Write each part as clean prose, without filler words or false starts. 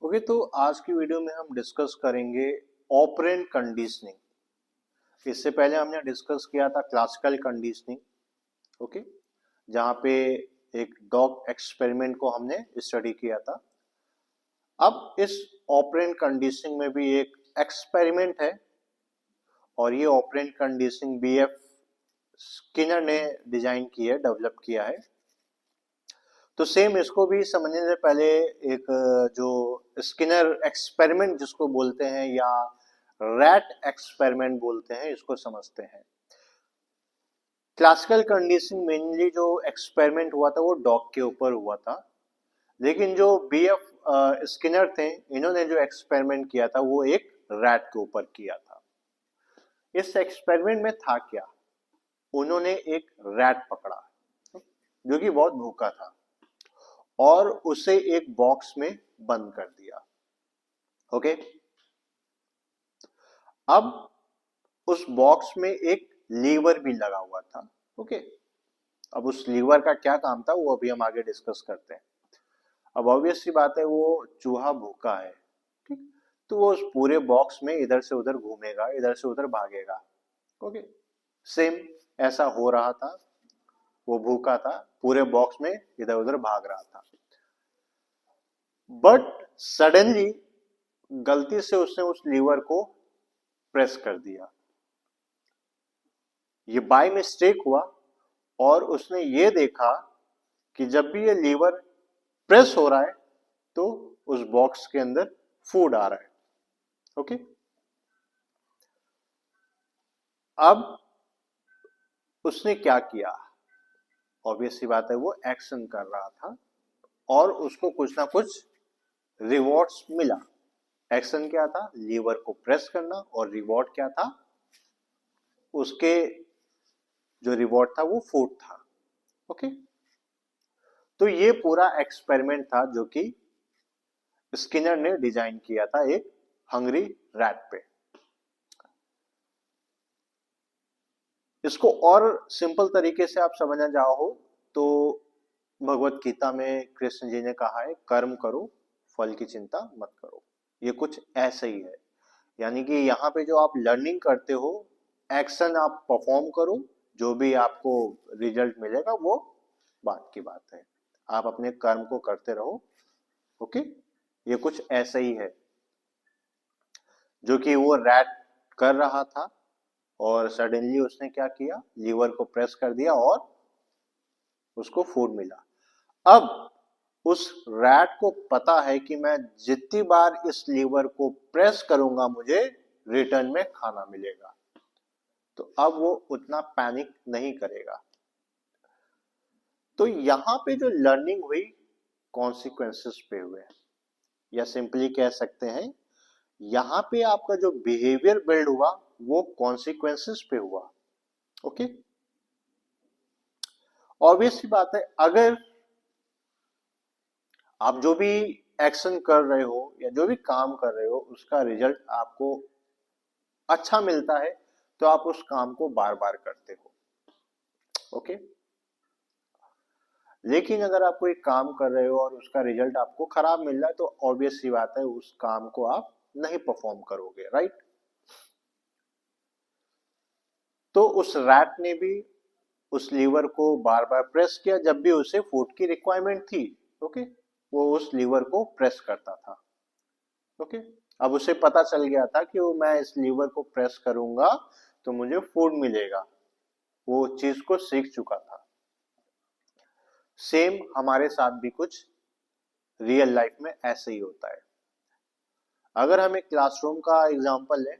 Okay, तो आज की वीडियो में हम डिस्कस करेंगे ऑपरेंट कंडीशनिंग। इससे पहले हमने डिस्कस किया था क्लासिकल कंडीशनिंग। ओके, जहाँ पे एक डॉग एक्सपेरिमेंट को हमने स्टडी किया था। अब इस ऑपरेंट कंडीशनिंग में भी एक एक्सपेरिमेंट है और ये ऑपरेंट कंडीशनिंग बीएफ स्किनर ने डिजाइन की है, डेवलप किया है। तो सेम इसको भी समझने से पहले एक जो स्किनर एक्सपेरिमेंट जिसको बोलते हैं या रैट एक्सपेरिमेंट बोलते हैं, इसको समझते हैं। क्लासिकल कंडीशनिंग मेनली जो एक्सपेरिमेंट हुआ था वो डॉग के ऊपर हुआ था, लेकिन जो बीएफ स्किनर थे, इन्होंने जो एक्सपेरिमेंट किया था वो एक रैट के ऊपर किया था। इस एक्सपेरिमेंट में था क्या, उन्होंने एक रैट पकड़ा जो कि बहुत भूखा था और उसे एक बॉक्स में बंद कर दिया। ओके, अब उस बॉक्स में एक लीवर भी लगा हुआ था। ओके, अब उस लीवर का क्या काम था वो अभी हम आगे डिस्कस करते हैं। अब ऑब्वियस सी बात है, वो चूहा भूखा है, ठीक, तो वो उस पूरे बॉक्स में इधर से उधर घूमेगा, इधर से उधर भागेगा। ओके, सेम ऐसा हो रहा था। वो भूखा था, पूरे बॉक्स में इधर उधर भाग रहा था, बट सडनली गलती से उसने उस लीवर को प्रेस कर दिया। ये बाय मिस्टेक हुआ और उसने ये देखा कि जब भी ये लीवर प्रेस हो रहा है तो उस बॉक्स के अंदर फूड आ रहा है। ओके, अब उसने क्या किया, ऑब्वियस सी बात है वो एक्शन कर रहा था और उसको कुछ ना कुछ रिवॉर्ड्स मिला। एक्शन क्या था, लीवर को प्रेस करना, और रिवॉर्ड क्या था, उसके जो रिवॉर्ड था वो फूड था। ओके, तो ये पूरा एक्सपेरिमेंट था जो कि स्किनर ने डिजाइन किया था एक हंग्री रैट पे। इसको और सिंपल तरीके से आप समझना चाहो तो भगवत गीता में कृष्ण जी ने कहा है, कर्म करो, फल की चिंता मत करो। ये कुछ ऐसे ही है, यानी कि यहाँ पे जो आप लर्निंग करते हो, एक्शन आप परफॉर्म करो, जो भी आपको रिजल्ट मिलेगा वो बात की बात है। आप अपने कर्म को करते रहो। ओके, ये कुछ ऐसा ही है जो कि वो रैट कर रहा था और सडनली उसने क्या किया, लीवर को प्रेस कर दिया और उसको फूड मिला। अब उस रैट को पता है कि मैं जितनी बार इस लीवर को प्रेस करूंगा मुझे रिटर्न में खाना मिलेगा, तो अब वो उतना पैनिक नहीं करेगा। तो यहां पे जो लर्निंग हुई कॉन्सिक्वेंसेस पे हुए, या सिंपली कह सकते हैं यहां पे आपका जो बिहेवियर बिल्ड हुआ वो कॉन्सिक्वेंसेस पे हुआ। ओके, ऑब्वियस सी बात है, अगर आप जो भी एक्शन कर रहे हो या जो भी काम कर रहे हो उसका रिजल्ट आपको अच्छा मिलता है तो आप उस काम को बार बार करते हो। ओके, लेकिन अगर आप कोई काम कर रहे हो और उसका रिजल्ट आपको खराब मिल रहा है तो ऑब्वियस सी बात है उस काम को आप नहीं परफॉर्म करोगे, राइट। तो उस रैट ने भी उस लीवर को बार बार प्रेस किया जब भी उसे फूड की रिक्वायरमेंट थी। ओके, वो उस लीवर को प्रेस करता था। ओके, अब उसे पता चल गया था कि वो मैं इस लीवर को प्रेस करूंगा तो मुझे फूड मिलेगा, वो चीज को सीख चुका था। सेम हमारे साथ भी कुछ रियल लाइफ में ऐसे ही होता है। अगर हम एक क्लासरूम का एग्जांपल लें,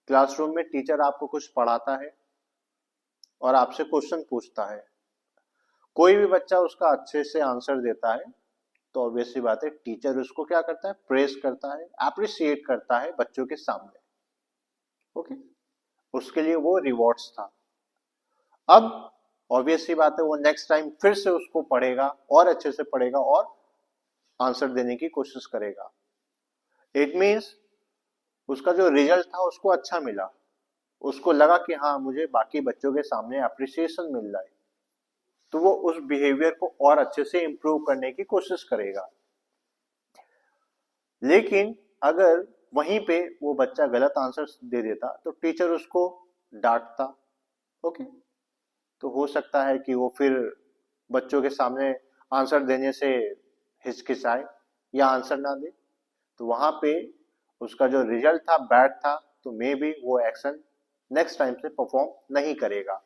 क्लासरूम में टीचर आपको कुछ पढ़ाता है और आपसे क्वेश्चन पूछता है, कोई भी बच्चा उसका अच्छे से आंसर देता है तो ऑब्वियस सी बात है टीचर उसको क्या करता है, प्रेज करता है, अप्रिशिएट करता है बच्चों के सामने। ओके, उसके लिए वो रिवॉर्ड्स था। अब ऑब्वियस सी बात है वो नेक्स्ट टाइम फिर से उसको पढ़ेगा और अच्छे से पढ़ेगा और आंसर देने की कोशिश करेगा। इट मीन्स उसका जो रिजल्ट था उसको अच्छा मिला, उसको लगा कि हाँ मुझे बाकी बच्चों के सामने अप्रिसिएशन मिल रहा है, तो वो उस बिहेवियर को और अच्छे से इंप्रूव करने की कोशिश करेगा। लेकिन अगर वहीं पे वो बच्चा गलत आंसर दे देता तो टीचर उसको डांटता। ओके, तो हो सकता है कि वो फिर बच्चों के सामने आंसर देने से हिचकिचाए या आंसर ना दे, तो वहां पे उसका जो रिजल्ट था बैड था, तो मे बी वो एक्शन नेक्स्ट टाइम से परफॉर्म नहीं करेगा।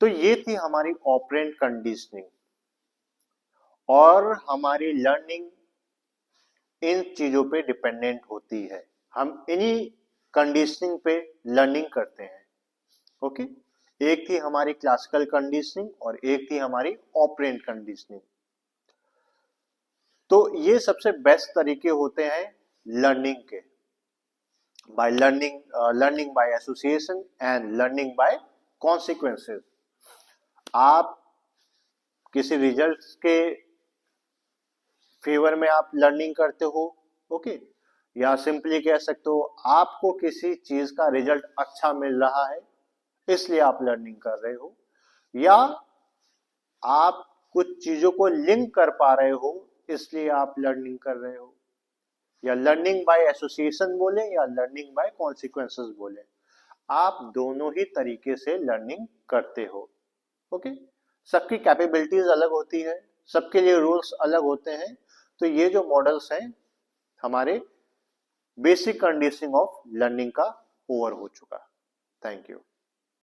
तो ये थी हमारी ऑपरेंट कंडीशनिंग, और हमारी लर्निंग इन चीजों पे डिपेंडेंट होती है। हम इन्हीं कंडीशनिंग पे लर्निंग करते हैं। ओके, एक थी हमारी क्लासिकल कंडीशनिंग और एक थी हमारी ऑपरेंट कंडीशनिंग। तो ये सबसे बेस्ट तरीके होते हैं लर्निंग के, by learning by association and learning by consequences. आप किसी रिजल्ट के फेवर में आप लर्निंग करते हो, ओके, या सिंपली कह सकते हो आपको किसी चीज का रिजल्ट अच्छा मिल रहा है इसलिए आप लर्निंग कर रहे हो, या आप कुछ चीजों को लिंक कर पा रहे हो इसलिए आप लर्निंग कर रहे हो, या लर्निंग बाय एसोसिएशन बोले या लर्निंग बाय कॉन्सिक्वेंसेस बोले, आप दोनों ही तरीके से लर्निंग करते हो। ओके, सबकी कैपेबिलिटीज अलग होती है, सबके लिए रूल्स अलग होते हैं। तो ये जो मॉडल्स हैं हमारे बेसिक कंडीशनिंग ऑफ लर्निंग का ओवर हो चुका। Thank you.